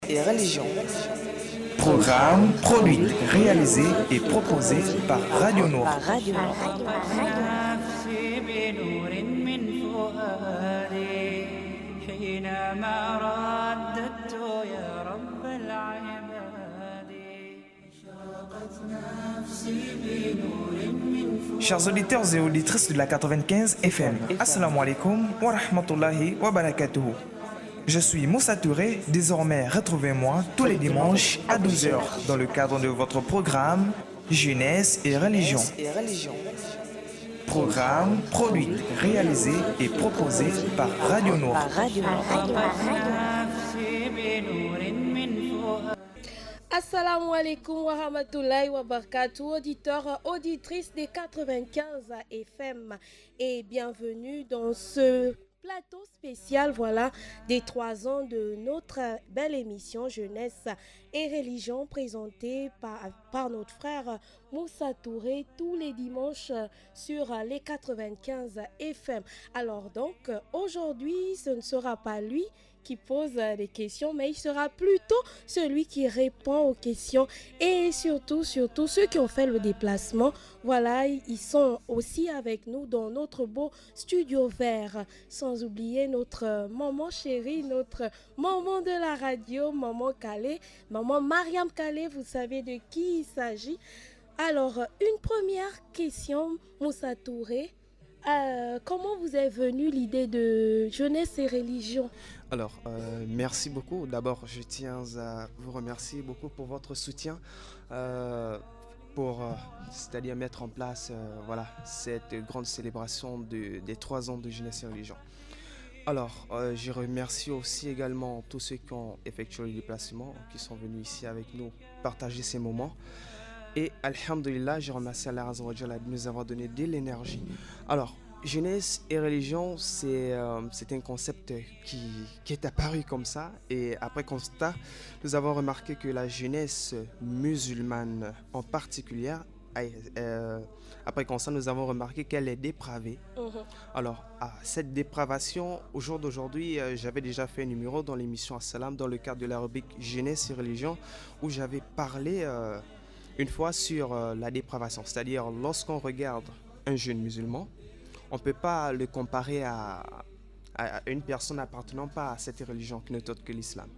et religion. Programme produit, réalisé et proposé par Radio Nour. نفسي بنور من فؤادي حينما رددت يا رب العباد اشرقت نفسي بنور من فؤادي. Chers auditeurs et auditrices de la 95 FM, Assalamu alaikum wa rahmatullahi wa barakatuhu. Je suis Moussa Touré, désormais retrouvez-moi tous les dimanches à 12h dans le cadre de votre programme Jeunesse et religion. Programme produit, réalisé et proposé par Radio Nour. نفسي بنور من فؤادي. Assalamu alaikum wa rahmatullahi wa barakatuh, auditeurs, auditrices des 95 FM et bienvenue dans ce plateau spécial, voilà, des 3 ans de notre belle émission Jeunesse et religion présentée par notre frère Moussa Touré tous les dimanches sur les 95 FM. Alors donc, aujourd'hui, ce ne sera pas lui qui pose des questions, mais il sera plutôt celui qui répond aux questions et surtout ceux qui ont fait le déplacement. Voilà, ils sont aussi avec nous dans notre beau studio vert. Sans oublier notre maman chérie, notre maman de la radio, maman Calais, maman Mariam Calais, vous savez de qui il s'agit. Alors, une première question, Moussa Touré. Comment vous est venue l'idée de jeunesse et religion? Alors, merci beaucoup. D'abord, je tiens à vous remercier beaucoup pour votre soutien, c'est-à-dire mettre en place voilà, cette grande célébration des 3 ans de jeunesse et religion. Alors, je remercie aussi également tous ceux qui ont effectué le déplacement, qui sont venus ici avec nous partager ces moments. Et alhamdulillah, je remercie Allah Azza wa Jalla de nous avoir donné de l'énergie. Alors, jeunesse et religion, c'est un concept qui est apparu comme ça. Et après constat, nous avons remarqué que la jeunesse musulmane en particulier, après constat, nous avons remarqué qu'elle est dépravée. Alors, cette dépravation, au jour d'aujourd'hui, j'avais déjà fait un numéro dans l'émission Assalam, dans le cadre de la rubrique jeunesse et religion, où j'avais parlé une fois sur la dépravation. C'est-à-dire, lorsqu'on regarde un jeune musulman, on ne peut pas le comparer à une personne n'appartenant pas à cette religion qui n'est autre que l'islam.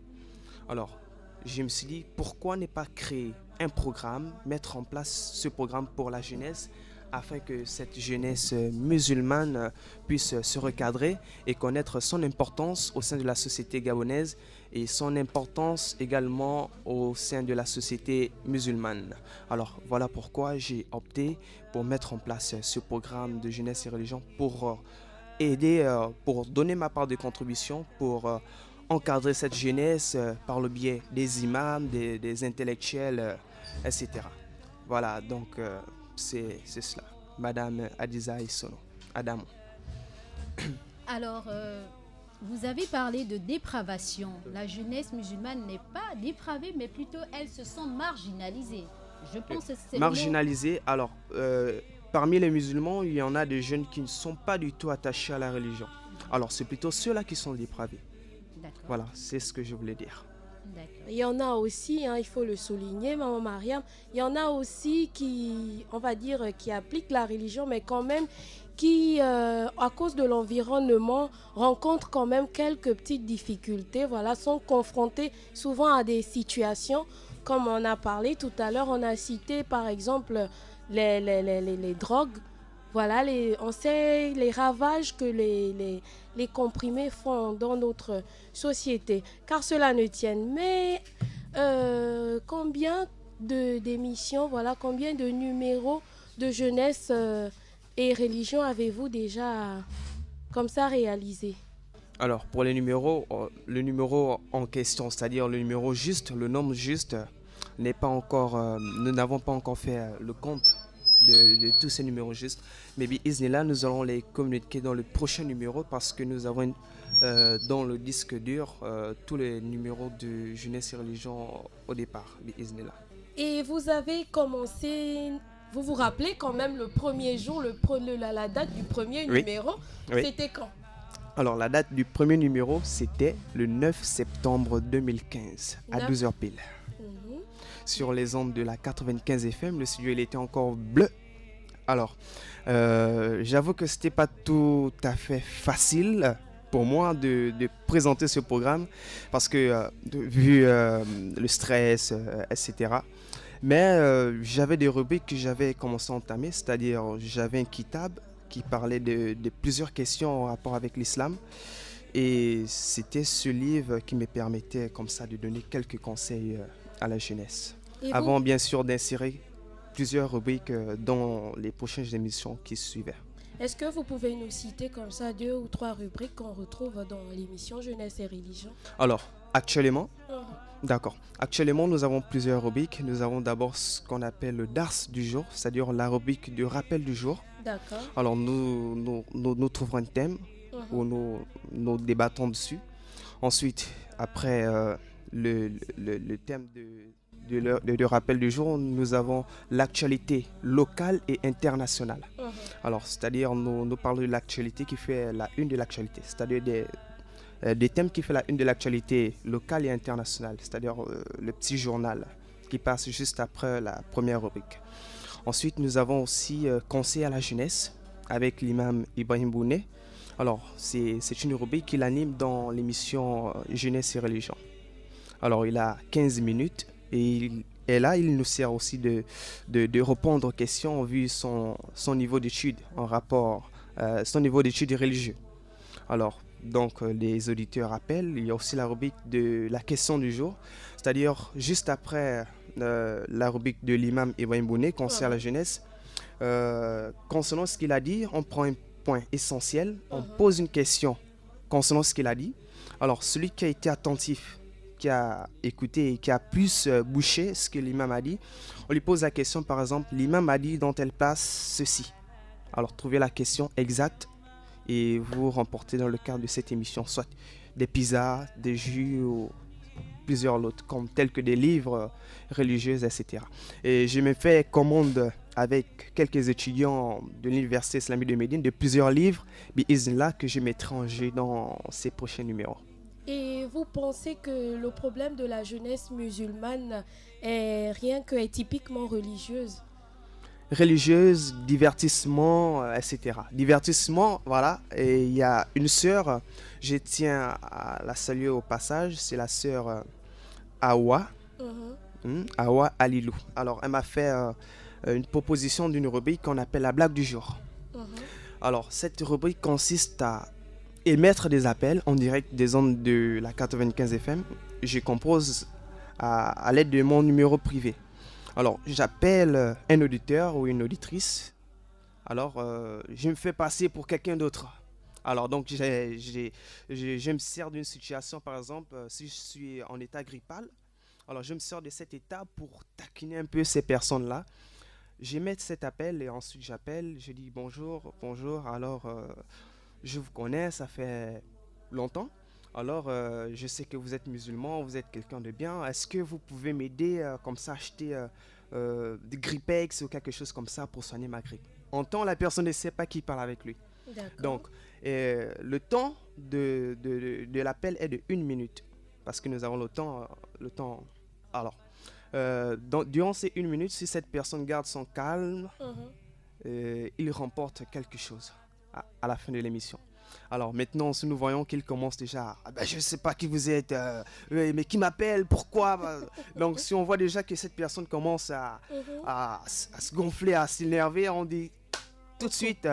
Alors, je me suis dit, pourquoi ne pas créer un programme, mettre en place ce programme pour la jeunesse, afin que cette jeunesse musulmane puisse se recadrer et connaître son importance au sein de la société gabonaise et son importance également au sein de la société musulmane. Alors voilà pourquoi j'ai opté pour mettre en place ce programme de jeunesse et religion pour aider, pour donner ma part de contribution, pour encadrer cette jeunesse par le biais des imams, des intellectuels, etc. Voilà, donc c'est cela. Madame Adiza Issono, Adamo. Alors, vous avez parlé de dépravation. La jeunesse musulmane n'est pas dépravée, mais plutôt elle se sent marginalisée. Je pense que c'est marginalisée. Alors, parmi les musulmans, il y en a des jeunes qui ne sont pas du tout attachés à la religion. Alors, c'est plutôt ceux-là qui sont dépravés. Voilà, c'est ce que je voulais dire. Il y en a aussi, il faut le souligner, maman Mariam, il y en a aussi qui, on va dire, qui appliquent la religion, mais quand même qui, à cause de l'environnement, rencontrent quand même quelques petites difficultés, voilà, sont confrontés souvent à des situations, comme on a parlé tout à l'heure, on a cité par exemple les drogues. Voilà, on sait les ravages que les comprimés font dans notre société, car cela ne tienne. Mais combien d'émissions, voilà, combien de numéros de jeunesse et religion avez-vous déjà comme ça réalisé? Alors, pour les numéros, le numéro en question, c'est-à-dire le numéro juste, le nombre juste, n'est pas encore, nous n'avons pas encore fait le compte de tous ces numéros justes. Mais là, nous allons les communiquer dans le prochain numéro parce que nous avons dans le disque dur tous les numéros de jeunesse et religion au départ. Et vous avez commencé, vous vous rappelez quand même le premier jour, la date du premier numéro, Oui. c'était quand? Alors, la date du premier numéro, c'était le 9 septembre 2015, à 9. 12h pile. Mhm. Sur les ondes de la 95 FM, le studio, il était encore bleu. Alors, j'avoue que c'était pas tout à fait facile pour moi de présenter ce programme parce que vu le stress, etc. Mais j'avais des rubriques que j'avais commencé à entamer, c'est-à-dire j'avais un kitab qui parlait de plusieurs questions en rapport avec l'islam et c'était ce livre qui me permettait comme ça de donner quelques conseils à la jeunesse. Et Avant bien sûr d'insérer plusieurs rubriques dans les prochaines émissions qui suivaient. est-ce que vous pouvez nous citer comme ça 2 ou 3 rubriques qu'on retrouve dans l'émission Jeunesse et Religion? Alors, actuellement, Mhm. d'accord. Actuellement, nous avons plusieurs rubriques. Nous avons d'abord ce qu'on appelle le Dars du jour, c'est-à-dire la rubrique de rappel du jour. D'accord. Alors, nous trouverons un thème Mhm. où nous débattons dessus. Ensuite, après le thème de rappel du jour, nous avons l'actualité locale et internationale. Mhm. Alors, c'est-à-dire, nous parlons de l'actualité qui fait la une de l'actualité, c'est-à-dire des thèmes qui font la une de l'actualité locale et internationale, c'est-à-dire le petit journal qui passe juste après la première rubrique. Ensuite, nous avons aussi Conseil à la jeunesse avec l'imam Ibrahim Bouné. Alors, c'est une rubrique qu'il anime dans l'émission Jeunesse et Religion. Alors, il a 15 minutes et là, il nous sert aussi de répondre aux questions vu son niveau d'études en rapport, son niveau d'études religieux. Alors, donc, les auditeurs appellent. Il y a aussi la rubrique de la question du jour, c'est-à-dire juste après la rubrique de l'imam Ibrahim Bouné, conseil à la jeunesse. Concernant ce qu'il a dit, on prend un point essentiel, on pose une question concernant ce qu'il a dit. Alors, celui qui a été attentif, qui a écouté et qui a plus bouché ce que l'imam a dit, on lui pose la question, par exemple, l'imam a dit dans telle place ceci. Alors, trouvez la question exacte et vous remportez dans le cadre de cette émission soit des pizzas, des jus ou plusieurs autres, comme tels que des livres religieux, etc. Et j'ai même fait commande avec quelques étudiants de l'Université islamique de Médine de plusieurs livres, là que je mettrai en jeu dans ces prochains numéros. Et vous pensez que le problème de la jeunesse musulmane est rien que est typiquement religieuse? Religieuse, divertissement, etc. Divertissement, voilà. Et il y a une sœur, je tiens à la saluer au passage, c'est la sœur Awa, Awa Alilou. Alors, elle m'a fait une proposition d'une rubrique qu'on appelle la blague du jour. Alors, cette rubrique consiste à émettre des appels en direct des ondes de la 95 FM. Je compose à l'aide de mon numéro privé. Alors, j'appelle un auditeur ou une auditrice. Alors, je me fais passer pour quelqu'un d'autre. Alors, donc, je me sers d'une situation, par exemple, si je suis en état grippal. Alors, je me sers de cet état pour taquiner un peu ces personnes-là. J'émets cet appel et ensuite j'appelle. Je dis bonjour, bonjour. Alors, je vous connais, ça fait longtemps. Alors, je sais que vous êtes musulman, vous êtes quelqu'un de bien. Est-ce que vous pouvez m'aider comme ça, acheter des Grippex ou quelque chose comme ça pour soigner ma grippe? En temps, la personne ne sait pas qui parle avec lui. Donc, le temps de l'appel est de 1 minute. Parce que nous avons le temps. Alors, durant ces 1 minute, si cette personne garde son calme, il remporte quelque chose à la fin de l'émission. Alors maintenant, si nous voyons qu'il commence déjà, je ne sais pas qui vous êtes, mais qui m'appelle, pourquoi? Donc si on voit déjà que cette personne commence à se gonfler, à s'énerver, on dit tout de suite,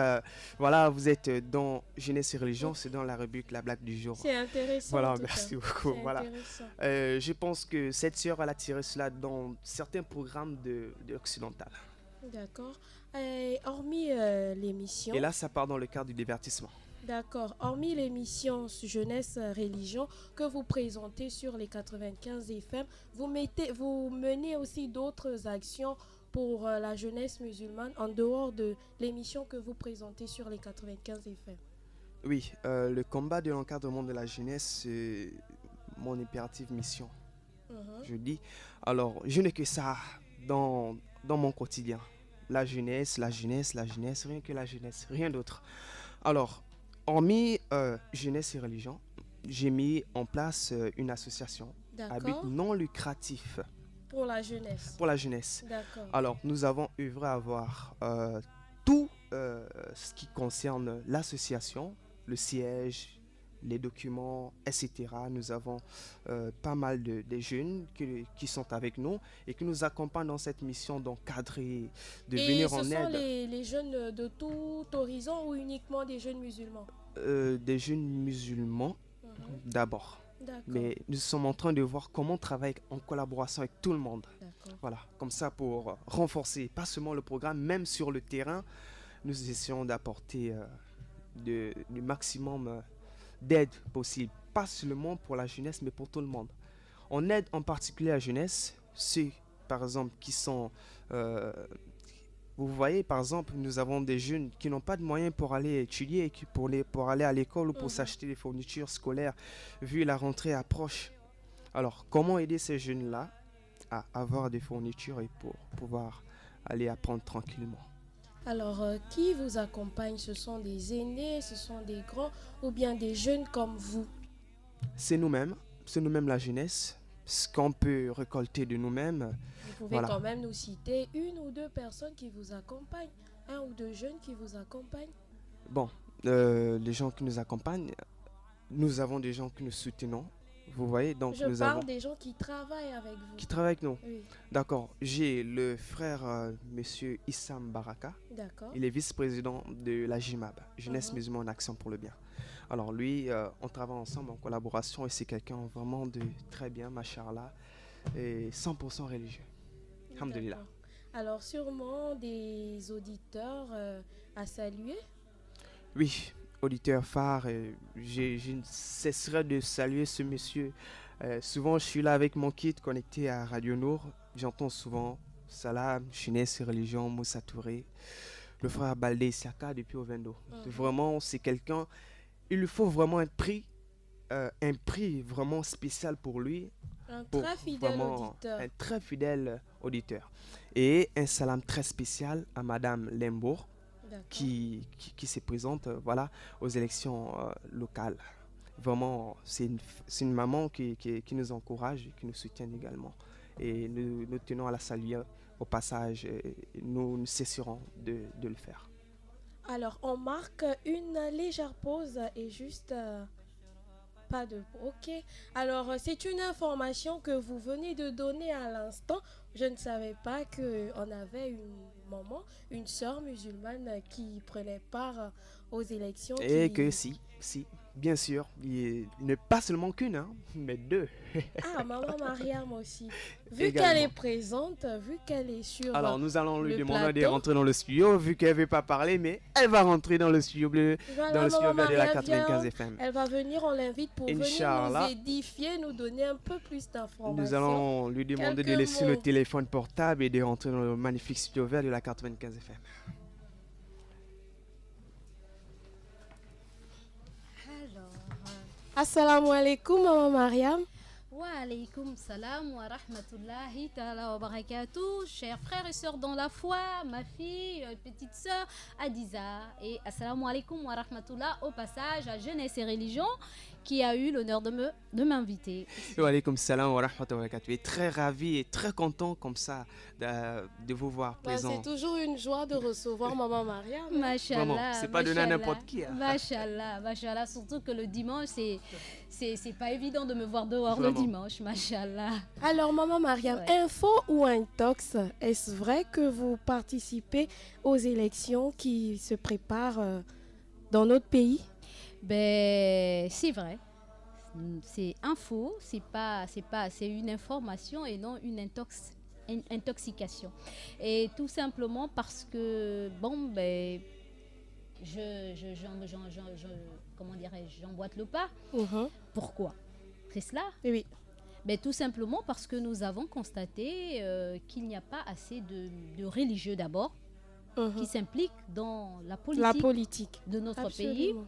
voilà, vous êtes dans Jeunesse et Religion, c'est dans la rubrique La blague du jour. C'est intéressant. Voilà, merci beaucoup. Voilà. Je pense que cette sœur, elle a tiré cela dans certains programmes de Occidental. D'accord. Hormis l'émission... Et là, ça part dans le cadre du divertissement. D'accord. Hormis l'émission Jeunesse Religion que vous présentez sur les 95 FM, vous menez aussi d'autres actions pour la jeunesse musulmane en dehors de l'émission que vous présentez sur les 95 FM. Oui, le combat de l'encadrement de la jeunesse, c'est mon impérative mission. Je dis, alors, je n'ai que ça dans mon quotidien. La jeunesse, rien que la jeunesse, rien d'autre. Alors, hormis jeunesse et religion, j'ai mis en place une association à but D'accord. non lucratif Pour la jeunesse. pour la jeunesse. D'accord. Alors, nous avons œuvré à avoir tout ce qui concerne l'association, le siège, les documents, etc. Nous avons pas mal de jeunes qui sont avec nous et qui nous accompagnent dans cette mission d'encadrer, de Et venir ce en sont aide. les jeunes de tout horizon ou uniquement des jeunes musulmans? Des jeunes musulmans Mhm. d'abord. D'accord. Mais nous sommes en train de voir comment travailler en collaboration avec tout le monde. D'accord. Voilà, comme ça pour renforcer pas seulement le programme, même sur le terrain, nous essayons d'apporter du maximum d'aide possible, pas seulement pour la jeunesse, mais pour tout le monde. On aide en particulier la jeunesse, ceux par exemple qui sont... vous voyez, par exemple, nous avons des jeunes qui n'ont pas de moyens pour aller étudier, pour aller à l'école ou pour Mhm. s'acheter des fournitures scolaires, vu la rentrée approche. Alors, comment aider ces jeunes-là à avoir des fournitures et pour pouvoir aller apprendre tranquillement? Alors, qui vous accompagne? Ce sont des aînés, ce sont des grands ou bien des jeunes comme vous? C'est nous-mêmes la jeunesse, ce qu'on peut récolter de nous-mêmes. Vous pouvez Voilà. quand même nous citer une ou deux personnes qui vous accompagnent, un ou deux jeunes qui vous accompagnent. Bon, les gens qui nous accompagnent, nous avons des gens que nous soutenons, vous voyez, donc Je nous parle avons... des gens qui travaillent avec vous. Qui travaillent avec nous. Oui, D'accord, j'ai le frère monsieur Issam Baraka, d'accord. il est vice-président de la JIMAB, Jeunesse Mhm. Musulmane en Action pour le Bien. Alors lui, on travaille ensemble en collaboration et c'est quelqu'un vraiment de très bien, machallah, et 100% religieux. Alhamdulillah. D'accord. Alors, sûrement des auditeurs à saluer. Oui, auditeur phare, je ne cesserai de saluer ce monsieur. Souvent, je suis là avec mon kit connecté à Radio Nour. J'entends souvent Salam, jeunesse et religion, Moussa Touré, le frère Baldé Siaka depuis Ovendo. Mhm. Vraiment, c'est quelqu'un, il lui faut vraiment un prix vraiment spécial pour lui. Un Pour très fidèle vraiment auditeur. un très fidèle auditeur. Et un salam très spécial à Madame Lembourg D'accord. qui se présente voilà, aux élections locales. Vraiment, c'est une maman qui nous encourage et qui nous soutient également. Et nous tenons à la saluer au passage. Et nous ne cesserons de le faire. Alors, on marque une légère pause et juste pas de... Ok. Alors, c'est une information que vous venez de donner à l'instant. Je ne savais pas qu'on avait une maman, une sœur musulmane qui prenait part aux élections. Et qui- que si, bien sûr, il n'est pas seulement qu'une, hein, mais deux. Ah, maman Mariam aussi. Vu Également. qu'elle est présente, vu qu'elle est sur... Alors nous allons lui le demander de plateau. rentrer dans le studio, vu qu'elle ne veut pas parler, mais elle va rentrer dans le studio bleu, Voilà, dans le studio maman vert de la Mariam vient. 95 FM. Elle va venir, on l'invite pour venir Inch'Allah. nous édifier, nous donner un peu plus d'informations. Nous allons lui demander de Quelques laisser mots. le téléphone portable et de rentrer dans le magnifique studio vert de la 95 FM. Alors, Assalamu alaikum, maman Mariam. wa alaykoum salam wa rahmatullahi ta'ala wa barakatuh, chers frères et sœurs dans la foi, ma fille, petite sœur Adiza, et assalamu alaikum wa rahmatullah au passage à Jeunesse et Religion qui a eu l'honneur de m'inviter. Wa alaykoum salam wa rahmatullahi wa barakatuh. Et très ravi et très content comme ça de vous voir Bah, présent. c'est toujours une joie de recevoir maman Mariam. Vraiment, Machallah, c'est pas donné à machallah, n'importe qui, hein. Machallah, machallah, surtout que le dimanche, c'est pas évident de me voir dehors Vraiment. le dimanche, machallah. Alors, maman Mariam, Ouais. info ou intox, est-ce vrai que vous participez aux élections qui se préparent dans notre pays? Ben, c'est vrai. C'est info, c'est une information et non une intoxication. Et tout simplement parce que, bon, ben, comment dirais-je, j'emboîte le pas. Mhm. Pourquoi? C'est cela. Oui, oui. Ben, tout simplement parce que nous avons constaté qu'il n'y a pas assez de religieux d'abord Mhm. qui s'impliquent dans la La politique politique. de notre pays. Absolument.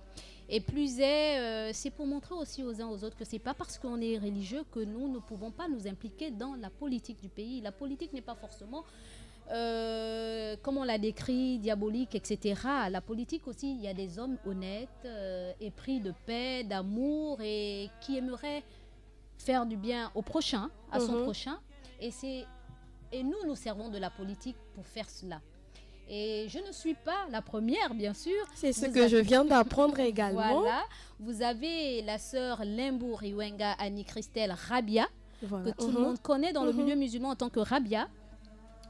Et c'est pour montrer aussi aux uns aux autres que c'est pas parce qu'on est religieux que nous ne pouvons pas nous impliquer dans la politique du pays. La politique n'est pas forcément comme on l'a décrit, diabolique, etc. La politique aussi, il y a des hommes honnêtes, épris de paix, d'amour et qui aimeraient faire du bien au prochain, à son prochain. Et nous servons de la politique pour faire cela. Et je ne suis pas la première, bien sûr. C'est ce que je viens d'apprendre également. Voilà. Vous avez la sœur Limbour Iwenga Annie-Christelle Rabia, Voilà. que tout le monde connaît dans le milieu musulman en tant que Rabia.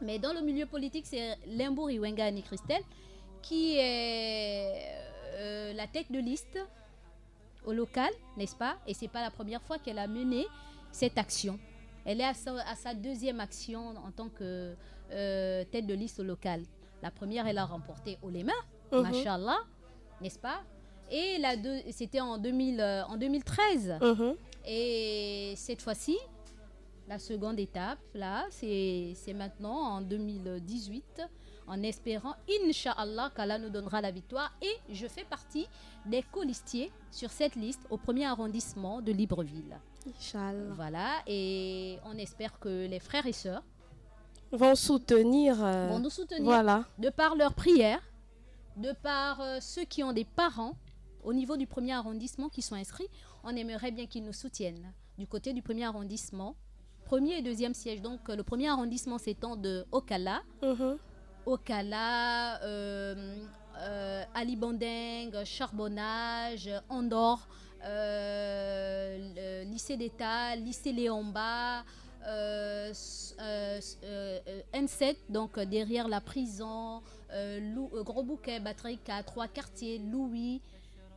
Mais dans le milieu politique, c'est Limbour Iwenga Annie-Christelle qui est la tête de liste au local, n'est-ce pas? Et c'est pas la première fois qu'elle a mené cette action. Elle est à sa deuxième action en tant que tête de liste au local. La première, elle a remporté haut les mains, machallah, n'est-ce pas? Et c'était en 2013. Et cette fois-ci, la seconde étape, là, c'est maintenant en 2018, en espérant, Inch'Allah, qu'Allah nous donnera la victoire. Et je fais partie des colistiers sur cette liste au premier arrondissement de Libreville. Inch'Allah. Voilà, et on espère que les frères et sœurs Vont soutenir. vont nous soutenir Voilà. de par leurs prières, de par ceux qui ont des parents au niveau du premier arrondissement qui sont inscrits. On aimerait bien qu'ils nous soutiennent du côté du premier arrondissement, premier et deuxième siège. Donc le premier arrondissement s'étend de Okala, Okala, Ali Bandeng, Charbonnage, Andorre, le lycée d'État, lycée Léomba, N7, donc derrière la prison, Gros Bouquet, Batterie 4, 3 quartiers, Louis.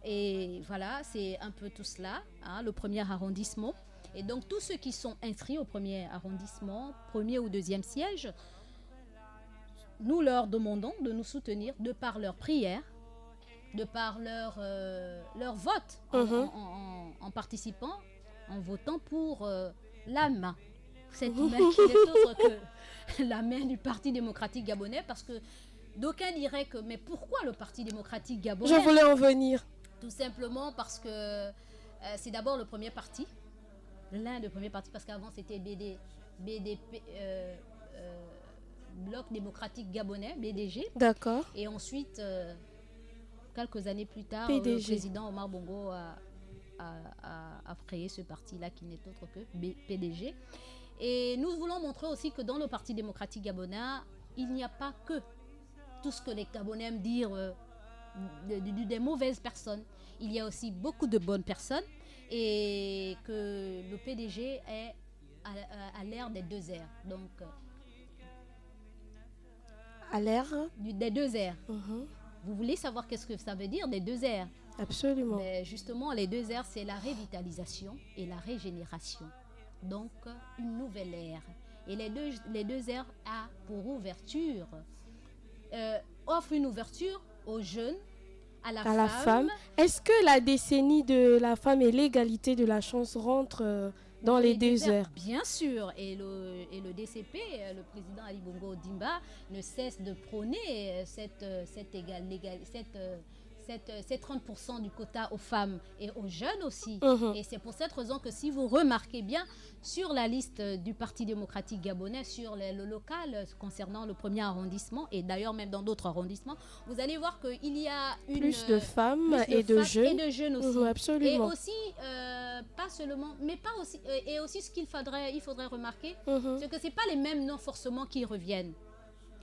Et voilà, c'est un peu tout cela, hein, le premier arrondissement. Et donc tous ceux qui sont inscrits au premier arrondissement, premier ou deuxième siège, nous leur demandons de nous soutenir de par leurs prières, de par leur vote, en participant, en votant pour la main. Cette main qui n'est autre que la main du Parti démocratique gabonais, parce que d'aucuns diraient que, mais pourquoi le Parti démocratique gabonais? Je voulais en venir. Tout simplement parce que c'est d'abord le premier parti, l'un des premiers partis, parce qu'avant c'était BDP, Bloc démocratique gabonais, BDG. D'accord. Et ensuite, quelques années plus tard, PDG. le président Omar Bongo a créé ce parti-là qui n'est autre que PDG. Et nous voulons montrer aussi que dans le Parti démocratique gabonais, il n'y a pas que tout ce que les Gabonais aiment dire des mauvaises personnes. Il y a aussi beaucoup de bonnes personnes et que le PDG est à l'ère des deux ères. Donc, À l'ère. des deux ères. Vous voulez savoir qu'est-ce que ça veut dire, des deux ères? Absolument. Mais justement, les deux ères, c'est la revitalisation et la régénération. Donc, une nouvelle ère. Et les deux ères a pour ouverture, offre une ouverture aux jeunes, à la femme. Est-ce que la décennie de la femme et l'égalité de la chance rentre dans les deux ères? Bien sûr. Et le DCP, le président Ali Bongo Ondimba, ne cesse de prôner cette 30% du quota aux femmes et aux jeunes aussi. Et c'est pour cette raison que si vous remarquez bien, sur la liste du Parti démocratique gabonais, sur le local concernant le premier arrondissement, et d'ailleurs même dans d'autres arrondissements, vous allez voir qu'il y a Plus de femmes et de jeunes. Et de jeunes aussi. Absolument. Et aussi, pas seulement, mais pas aussi, et aussi ce qu'il faudrait remarquer, c'est que ce n'est pas les mêmes noms forcément qui reviennent.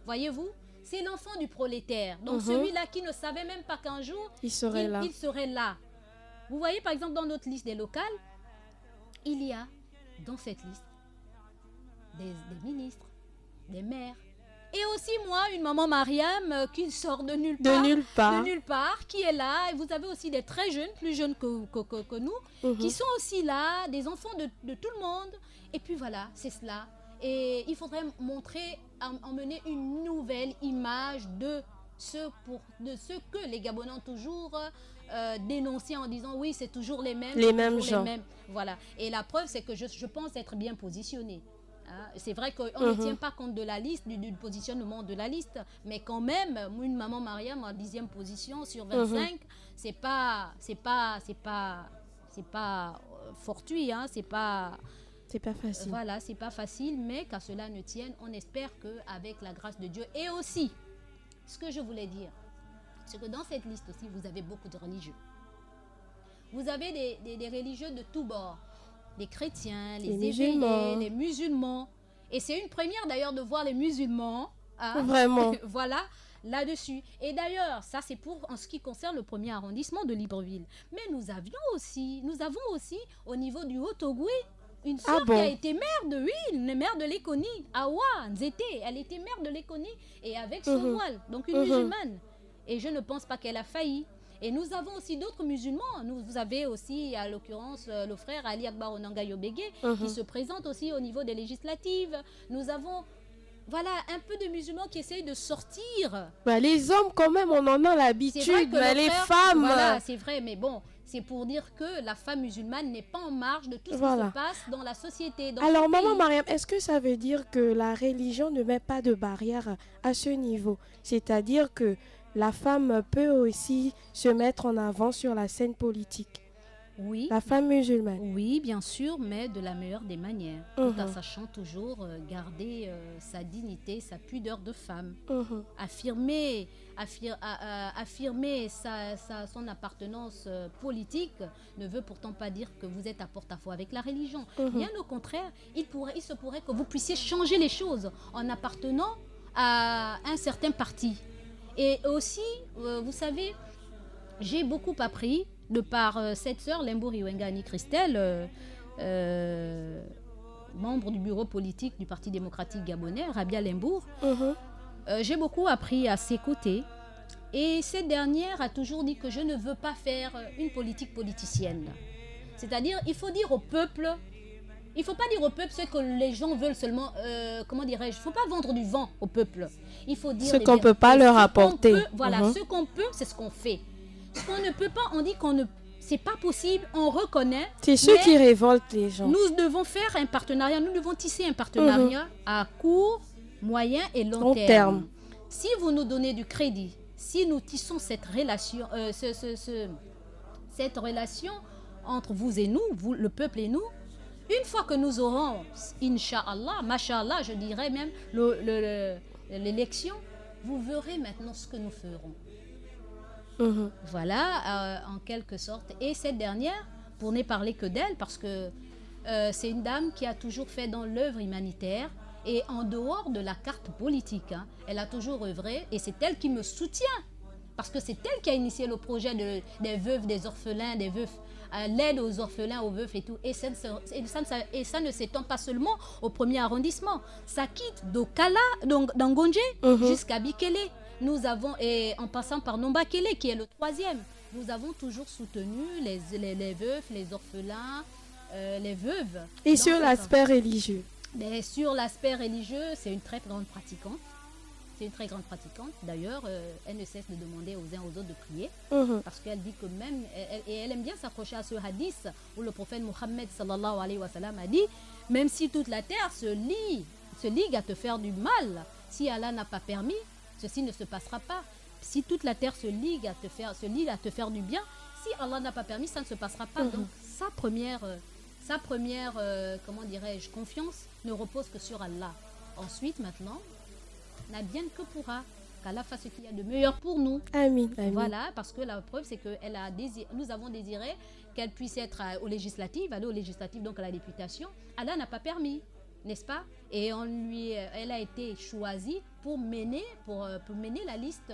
Voyez-vous? C'est l'enfant du prolétaire. Donc celui-là qui ne savait même pas qu'un jour, il serait là. Vous voyez par exemple dans notre liste des locales, il y a dans cette liste des ministres, des maires. Et aussi moi, une maman Mariam qui sort de nulle part, qui est là. Et vous avez aussi des très jeunes, plus jeunes que nous, qui sont aussi là, des enfants de tout le monde. Et puis voilà, c'est cela. Et il faudrait emmener une nouvelle image de ce que les Gabonais ont toujours dénoncé en disant oui, c'est toujours les mêmes gens. Voilà. Et la preuve, c'est que je pense être bien positionnée. Hein. C'est vrai qu'on ne tient pas compte de la liste, du positionnement de la liste, mais quand même, une maman Mariam en 10e position sur 25, c'est pas fortuit, hein, c'est pas C'est pas facile. Voilà, c'est pas facile, mais qu'à cela ne tienne, on espère qu'avec la grâce de Dieu, et aussi, ce que je voulais dire, c'est que dans cette liste aussi, vous avez beaucoup de religieux. Vous avez des religieux de tous bords, les chrétiens, les éveillés, les musulmans. Et c'est une première d'ailleurs de voir les musulmans. Vraiment. Voilà, là-dessus. Et d'ailleurs, ça c'est pour en ce qui concerne le premier arrondissement de Libreville. Mais nous avons aussi au niveau du Haut-Ogooué, une sœur qui a été mère une mère de Léconie, Awa Nzete, elle était mère de Léconie et avec son voile, donc une musulmane. Et je ne pense pas qu'elle a failli. Et nous avons aussi d'autres musulmans. Vous avez aussi, à l'occurrence, le frère Ali Akbar Onanga Yobege, qui se présente aussi au niveau des législatives. Nous avons, voilà, un peu de musulmans qui essayent de sortir. Bah, les hommes, quand même, on en a l'habitude. Mais les femmes... Voilà, c'est vrai, mais bon, c'est pour dire que la femme musulmane n'est pas en marge de tout ce qui se passe dans la société. Alors, maman Mariam, est-ce que ça veut dire que la religion ne met pas de barrière à ce niveau? C'est-à-dire que la femme peut aussi se mettre en avant sur la scène politique. Oui. La femme musulmane. Oui, bien sûr, mais de la meilleure des manières. Tout en sachant toujours garder sa dignité, sa pudeur de femme. Affirmer son appartenance politique ne veut pourtant pas dire que vous êtes à porte-à-faux avec la religion. Bien au contraire, il se pourrait que vous puissiez changer les choses en appartenant à un certain parti. Et aussi, vous savez, j'ai beaucoup appris de par cette sœur, Lembour Iwengani Christelle, membre du bureau politique du Parti démocratique gabonais, Rabia Lembour. J'ai beaucoup appris à ses côtés. Et cette dernière a toujours dit que je ne veux pas faire une politique politicienne. C'est-à-dire, il faut dire au peuple... Il ne faut pas dire au peuple ce que les gens veulent seulement, comment dirais-je, il ne faut pas vendre du vent au peuple. Il faut dire ce qu'on ne peut pas leur apporter. Voilà, ce qu'on peut, c'est ce qu'on fait. Ce qu'on ne peut pas, on dit qu'on ne... C'est pas possible, on reconnaît. C'est ce qui révolte les gens. Nous devons faire un partenariat, nous devons tisser un partenariat à court, moyen et long terme. Si vous nous donnez du crédit, si nous tissons cette relation, cette relation entre vous et nous, le peuple et nous, une fois que nous aurons, Inch'Allah, Masha'Allah, je dirais même, l'élection, vous verrez maintenant ce que nous ferons. Voilà, en quelque sorte. Et cette dernière, pour ne parler que d'elle, parce que c'est une dame qui a toujours fait dans l'œuvre humanitaire et en dehors de la carte politique. Elle a toujours œuvré et c'est elle qui me soutient. Parce que c'est elle qui a initié le projet des veuves, des orphelins, des veufs, l'aide aux orphelins, aux veufs et tout. Et ça ne s'étend pas seulement au premier arrondissement. Ça quitte d'Angondje jusqu'à Bikele. Nous avons, et en passant par Nombakele, qui est le 3e, nous avons toujours soutenu les veufs, les orphelins, les veuves. Et sur l'aspect religieux? Mais sur l'aspect religieux, c'est une très grande pratiquante. C'est une très grande pratiquante. D'ailleurs, elle ne cesse de demander aux uns aux autres de prier. Parce qu'elle dit que même... elle aime bien s'accrocher à ce hadith où le prophète Mohammed sallallahu alayhi wa sallam a dit « Même si toute la terre se ligue à te faire du mal, si Allah n'a pas permis, ceci ne se passera pas. Si toute la terre se ligue à te faire du bien, si Allah n'a pas permis, ça ne se passera pas. » Donc, sa première comment dirais-je, confiance ne repose que sur Allah. Ensuite, maintenant, n'a bien que pourra, qu'Allah fasse ce qu'il y a de meilleur pour nous. Amin. Voilà, parce que la preuve, c'est que nous avons désiré qu'elle puisse être aller aux législatives, donc à la députation. Allah n'a pas permis, n'est-ce pas? Et elle a été choisie pour mener la liste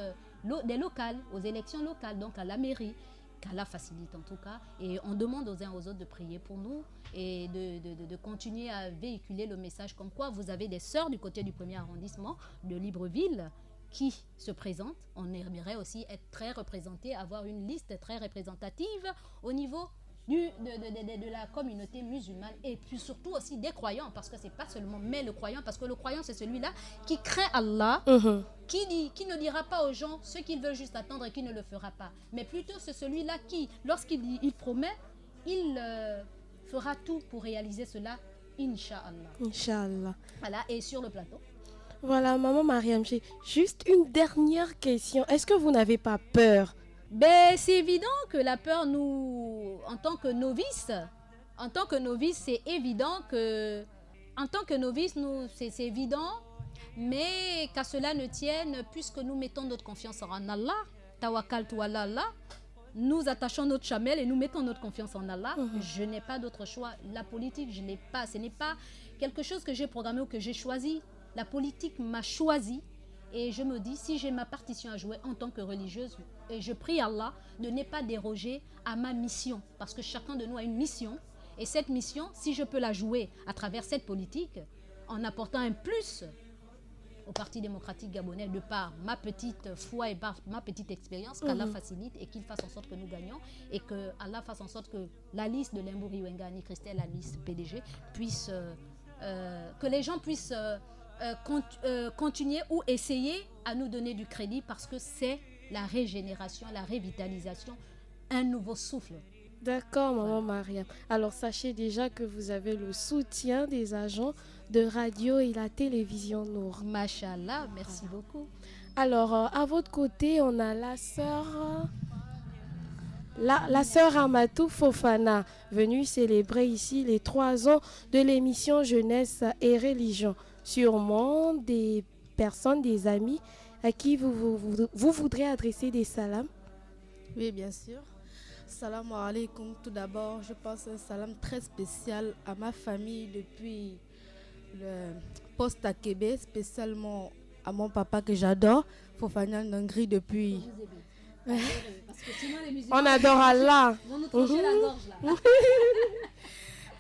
des locales, aux élections locales, donc à la mairie. Qu'Allah facilite en tout cas. Et on demande aux uns aux autres de prier pour nous et de continuer à véhiculer le message comme quoi vous avez des sœurs du côté du premier arrondissement de Libreville qui se présentent. On aimerait aussi être très représentés, avoir une liste très représentative au niveau de la communauté musulmane et puis surtout aussi des croyants, parce que c'est pas seulement mais le croyant, parce que le croyant c'est celui-là qui craint Allah, qui ne dira pas aux gens ce qu'ils veulent juste attendre et qui ne le fera pas, mais plutôt c'est celui-là qui, lorsqu'il promet, il fera tout pour réaliser cela, Inch'Allah. Inch'Allah. Voilà, et sur le plateau. Voilà, maman Mariam, j'ai juste une dernière question. Est-ce que vous n'avez pas peur? Ben, c'est évident que la peur, nous, en tant que novices, En tant que novice, c'est évident que... En tant que novice, c'est évident, mais qu'à cela ne tienne, puisque nous mettons notre confiance en Allah, tawakkaltu ala Allah, nous attachons notre chamelle et nous mettons notre confiance en Allah. Je n'ai pas d'autre choix. La politique, je n'ai pas. Ce n'est pas quelque chose que j'ai programmé ou que j'ai choisi. La politique m'a choisi. Et je me dis, si j'ai ma partition à jouer en tant que religieuse, et je prie Allah de ne pas déroger à ma mission. Parce que chacun de nous a une mission. Et cette mission, si je peux la jouer à travers cette politique, en apportant un plus au Parti démocratique gabonais de par ma petite foi et par ma petite expérience, qu'Allah facilite et qu'il fasse en sorte que nous gagnons et que Allah fasse en sorte que la liste de Limbouri Wengani Christelle, la liste PDG, puisse, que les gens puissent continuer ou essayer à nous donner du crédit parce que c'est la régénération, la révitalisation, un nouveau souffle. D'accord, maman Maria. Alors, sachez déjà que vous avez le soutien des agents de radio et la télévision Nour. Machallah, merci beaucoup. Alors, à votre côté, on a la sœur... La sœur Amatou Fofana, venue célébrer ici les 3 ans de l'émission Jeunesse et Religion. Sûrement des personnes, des amis à qui vous voudrez adresser des salams. Oui, bien sûr. Salam alaikum. Tout d'abord, je passe un salam très spécial à ma famille depuis le poste à Québec, spécialement à mon papa que j'adore, Fofana Nangri depuis... On adore Allah.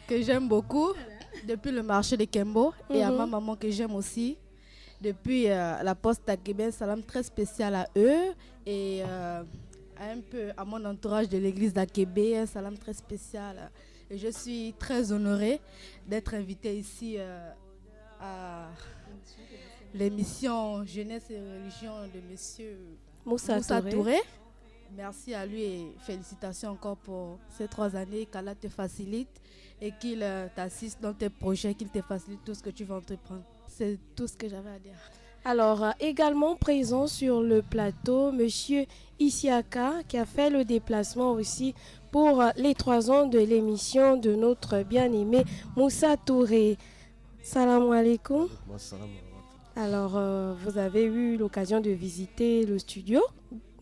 Que j'aime beaucoup depuis le marché de Kembo et à ma maman que j'aime aussi depuis la poste à Québec. Salam très spécial à eux et un peu à mon entourage de l'église d'Akébé, un salam très spécial. Et je suis très honorée d'être invitée ici à l'émission Jeunesse et Religion de monsieur Moussa Touré. Merci à lui et félicitations encore pour ces 3 années. Qu'Allah te facilite et qu'il t'assiste dans tes projets, qu'il te facilite tout ce que tu vas entreprendre. C'est tout ce que j'avais à dire. Alors, également présent sur le plateau, monsieur Isiaka, qui a fait le déplacement aussi pour les 3 ans de l'émission de notre bien-aimé Moussa Touré. Salam alaikum. Alors, vous avez eu l'occasion de visiter le studio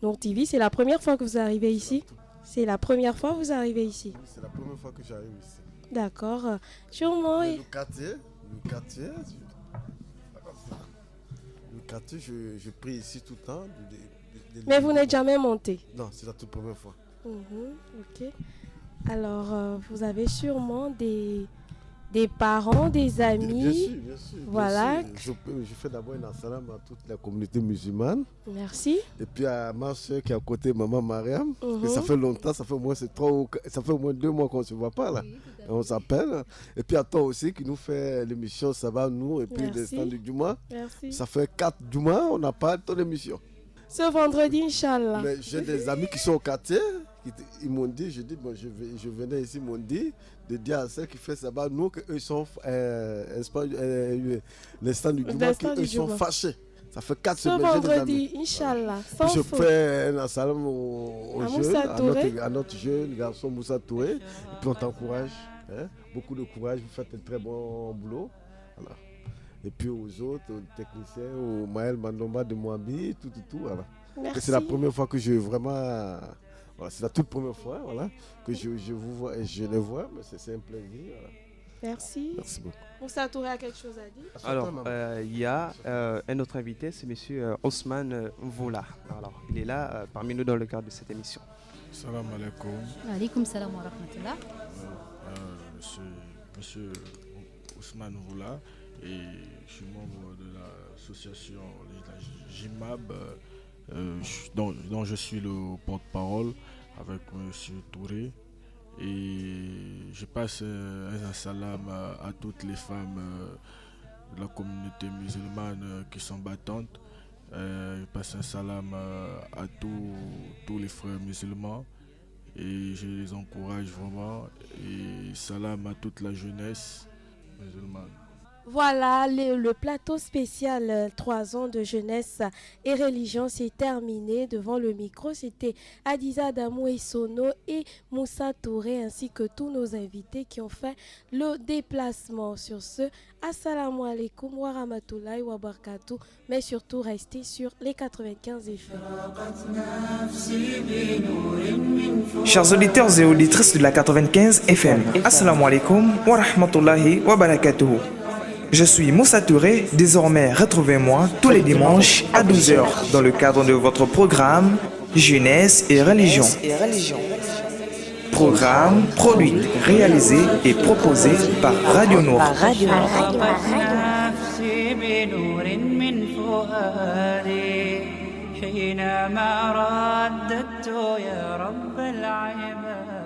Nour TV. C'est la première fois que vous arrivez ici? C'est la première fois que vous arrivez ici? Oui, c'est la première fois que j'arrive ici. D'accord. Sûrement. Le quartier, je prie ici tout le temps. Mais vous n'êtes jamais monté? Non, c'est la toute première fois. Ok. Alors, vous avez sûrement des parents, des amis. Bien sûr. Voilà. Bien sûr. Je fais d'abord un salam à toute la communauté musulmane. Merci. Et puis à ma soeur qui est à côté, maman Mariam. Et ça fait longtemps, ça fait au moins 2 mois qu'on ne se voit pas là. On s'appelle. Et puis à toi aussi qui nous fait l'émission Ça va nous. Et puis l'instant du Juma. Merci. Ça fait 4 Juma, on n'a pas ton émission. Ce vendredi, Inch'Allah. Mais j'ai des amis qui sont au quartier. Ils m'ont dit, je venais ici, ils m'ont dit de dire à ceux qui font ça, nous, qu'eux sont l'instant du Juma, qu'ils sont fâchés. Ça fait 4 semaines. Ce vendredi, Inch'Allah. Je fais un salam aux jeunes, à notre jeune garçon Moussa Touré. Et puis on t'encourage. Beaucoup de courage, vous faites un très bon boulot. Voilà. Et puis aux autres, aux techniciens, au Maël Mandomba de Moabi, tout. Voilà. C'est la première fois que je vraiment. Voilà, c'est la toute première fois que je vous vois et je les vois, mais c'est un plaisir. Voilà. Merci. Merci beaucoup. Moussa Touré a quelque chose à dire? Alors, il y a un autre invité, c'est monsieur Ousmane Mvoula. Alors, il est là parmi nous dans le cadre de cette émission. Salam alaikum. Alaikum salam wa rahmatullah. Monsieur Ousmane Mvoula et je suis membre de l'association JIMAB dont je suis le porte-parole avec monsieur Touré. Et je passe un salam à toutes les femmes de la communauté musulmane qui sont battantes. Je passe un salam à tous les frères musulmans et je les encourage vraiment. Et salam à toute la jeunesse musulmane. Voilà, le plateau spécial 3 ans de jeunesse et religion s'est terminé. Devant le micro, c'était Adiza Damou et Sono et Moussa Touré ainsi que tous nos invités qui ont fait le déplacement. Sur ce, assalamu alaikum wa rahmatullahi wa barakatuh, mais surtout restez sur les 95 FM. Chers auditeurs et auditrices de la 95 FM, assalamu alaikum wa rahmatullahi wa barakatuh. Je suis Moussa Touré, désormais retrouvez-moi tous les dimanches à 12h dans le cadre de votre programme Jeunesse et Religion. Programme produit, réalisé et proposé par Radio Nour. حينما رددت يا رب العباد